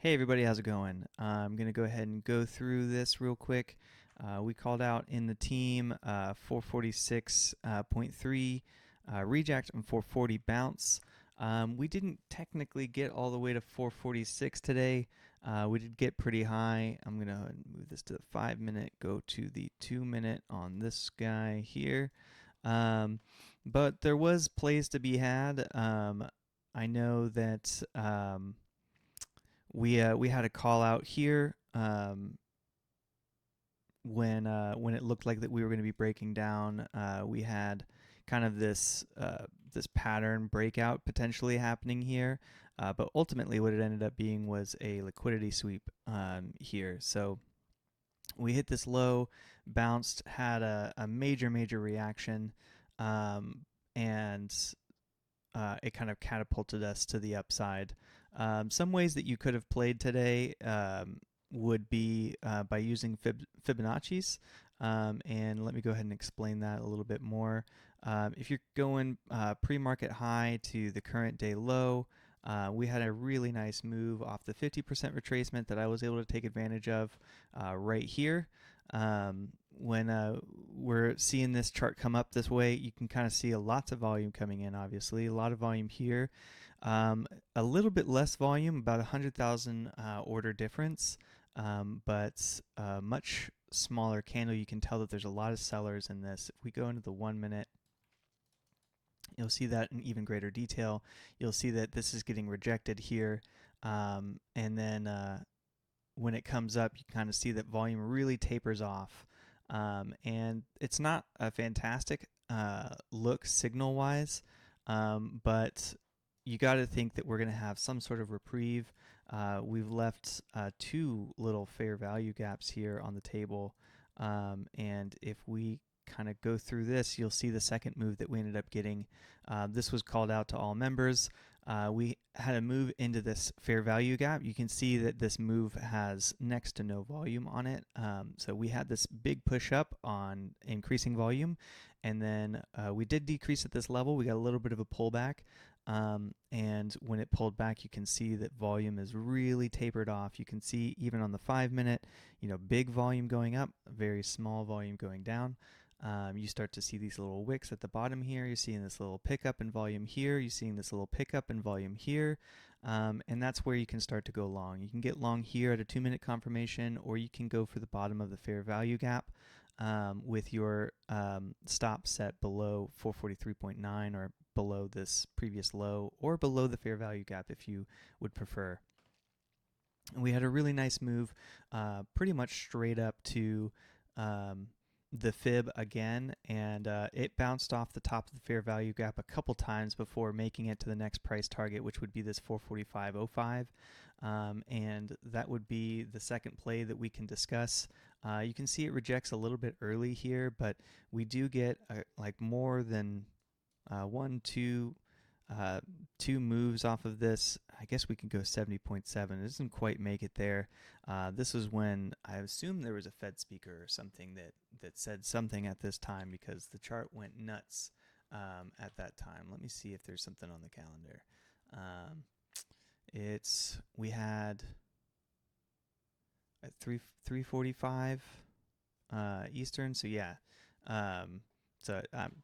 Hey everybody, how's it going? I'm going to go ahead and go through this real quick. We called out in the team 446.3 reject and 440 bounce. We didn't technically get all the way to 446 today. We did get pretty high. I'm going to move this to the 5 minute, go to the 2 minute on this guy here. Um, but there was plays to be had. I know that we had a call out here when it looked like that we were going to be breaking down. We had kind of this pattern breakout potentially happening here, but ultimately what it ended up being was a liquidity sweep here. So we hit this low, bounced, had a major reaction, and it kind of catapulted us to the upside. Some ways that you could have played today would be by using Fibonacci's. And let me go ahead and explain that a little bit more. If you're going pre-market high to the current day low, we had a really nice move off the 50% retracement that I was able to take advantage of right here. When we're seeing this chart come up this way, you can kind of see lots of volume coming in, obviously. A lot of volume here. A little bit less volume, about 100,000 order difference, but much smaller candle. You can tell that there's a lot of sellers in this. If we go into the 1 minute, you'll see that in even greater detail. You'll see that this is getting rejected here. And then when it comes up, you kind of see that volume really tapers off. And it's not a fantastic look signal wise, but you got to think that we're going to have some sort of reprieve. We've left two little fair value gaps here on the table. And if we kind of go through this, you'll see the second move that we ended up getting. This was called out to all members. We had a move into this fair value gap. You can see that this move has next to no volume on it. So we had this big push up on increasing volume, and then we did decrease at this level. We got a little bit of a pullback. And when it pulled back, you can see that volume is really tapered off. You can see even on the 5 minute, big volume going up, very small volume going down. You start to see these little wicks at the bottom here. You're seeing this little pickup in volume here. You're seeing this little pickup in volume here. And that's where you can start to go long. You can get long here at a 2 minute confirmation, or you can go for the bottom of the fair value gap with your stop set below 443.9 or below this previous low, or below the fair value gap if you would prefer. And we had a really nice move pretty much straight up to the fib again, and it bounced off the top of the fair value gap a couple times before making it to the next price target, which would be this 445.05. And that would be the second play that we can discuss. You can see it rejects a little bit early here, but we do get like more than two moves off of this. I guess we can go 70.7. It doesn't quite make it there. This is when I assume there was a Fed speaker or something that said something at this time, because the chart went nuts at that time. Let me see if there's something on the calendar. We had at 3:45 Eastern. So yeah. So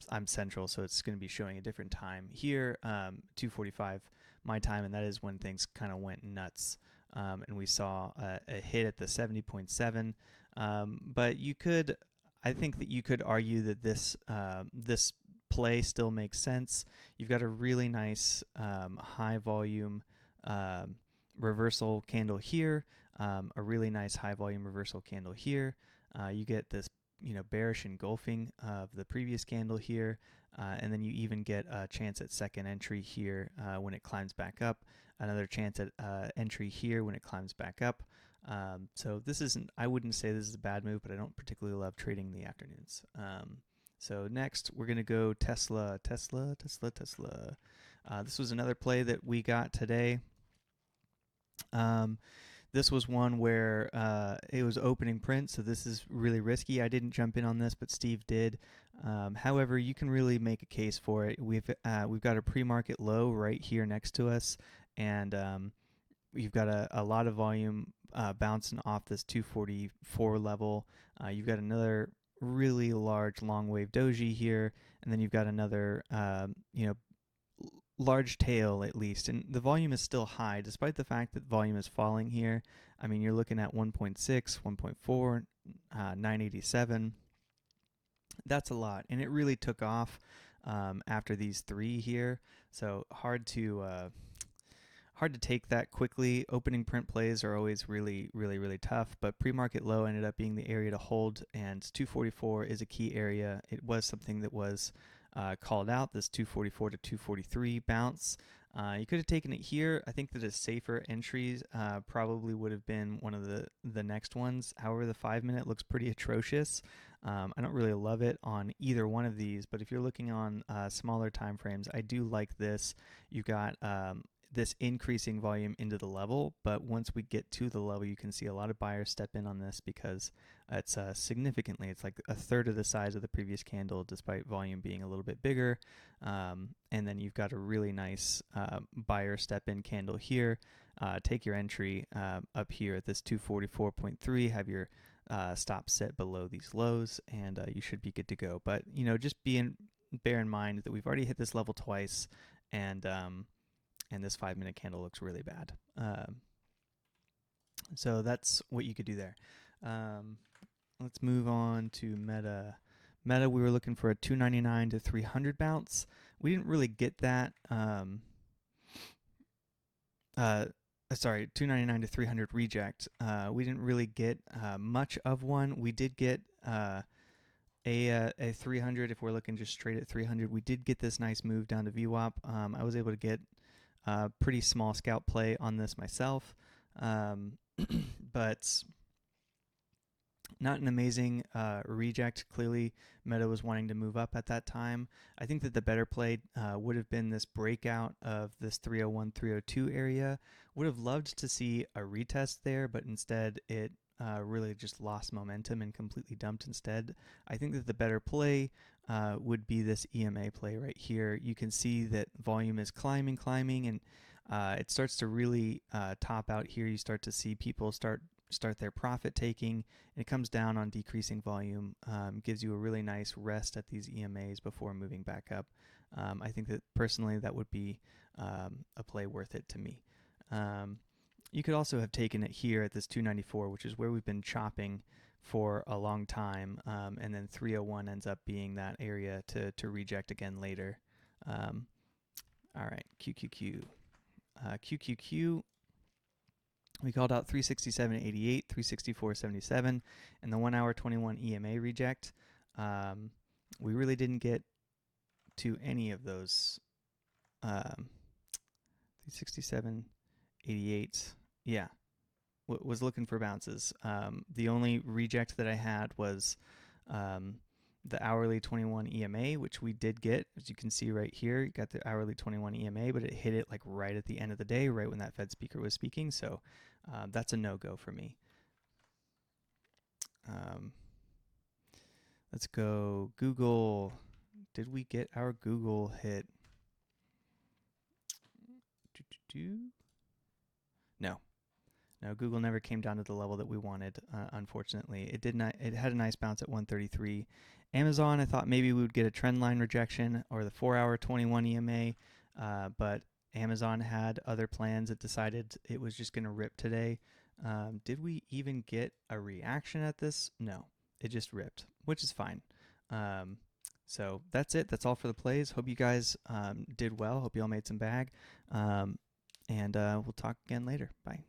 I'm central, so it's going to be showing a different time here, 2:45 my time, and that is when things kind of went nuts. And we saw a hit at the 70.7. But I think that you could argue that this play still makes sense. You've got a really nice high volume reversal candle here, a really nice high volume reversal candle here. You get this bearish engulfing of the previous candle here, and then you even get a chance at second entry here when it climbs back up, another chance at entry here when it climbs back up. So this isn't, I wouldn't say this is a bad move, but I don't particularly love trading in the afternoons. So next we're going to go Tesla. This was another play that we got today. This was one where it was opening print, so this is really risky. I didn't jump in on this, but Steve did. However, you can really make a case for it. We've got a pre-market low right here next to us, and you've got a lot of volume bouncing off this 244 level. You've got another really large long wave doji here, and then you've got another large tail at least, and the volume is still high despite the fact that volume is falling here. I mean, you're looking at 1.6, 1.4, 987. That's a lot, and it really took off after these three here. So hard to take that quickly. Opening print plays are always really, really, really tough, but pre-market low ended up being the area to hold, and 244 is a key area. It was something that was called out, this 244 to 243 bounce. You could have taken it here. I think that a safer entry probably would have been one of the next ones. However, the 5-minute looks pretty atrocious. I don't really love it on either one of these, but if you're looking on smaller time frames, I do like this. You've got this increasing volume into the level, but once we get to the level, you can see a lot of buyers step in on this because it's significantly, it's like a third of the size of the previous candle, despite volume being a little bit bigger. And then you've got a really nice buyer step in candle here. Take your entry up here at this 244.3, have your stop set below these lows, and you should be good to go. But just bear in mind that we've already hit this level twice, and this 5-minute candle looks really bad. So that's what you could do there. Let's move on to Meta. Meta, we were looking for a 299 to 300 bounce. We didn't really get that. Sorry, 299 to 300 reject. We didn't really get much of one. We did get a 300. If we're looking just straight at 300, we did get this nice move down to VWAP. I was able to get pretty small scalp play on this myself, but not an amazing reject. Clearly, Meta was wanting to move up at that time. I think that the better play would have been this breakout of this 301, 302 area. Would have loved to see a retest there, but instead it really just lost momentum and completely dumped instead. I think that the better play would be this EMA play right here. You can see that volume is climbing, and it starts to really top out here. You start to see people start their profit taking, and it comes down on decreasing volume. Gives you a really nice rest at these EMAs before moving back up. I think that personally that would be a play worth it to me. You could also have taken it here at this 294, which is where we've been chopping for a long time, and then 301 ends up being that area to reject again later. All right, QQQ. QQQ, we called out 367.88, 364.77, and the 1 hour 21 EMA reject. We really didn't get to any of those. 367.88, yeah, was looking for bounces. The only reject that I had was the hourly 21 EMA, which we did get. As you can see right here, you got the hourly 21 EMA, but it hit it like right at the end of the day, right when that Fed speaker was speaking. So that's a no-go for me. Let's go Google. Did we get our Google hit? No. No, Google never came down to the level that we wanted, unfortunately. It did not. It had a nice bounce at 133. Amazon, I thought maybe we would get a trend line rejection or the 4 hour 21 EMA, but Amazon had other plans. It decided it was just going to rip today. Did we even get a reaction at this? No, it just ripped, which is fine. So that's it. That's all for the plays. Hope you guys did well. Hope you all made some bag. And we'll talk again later. Bye.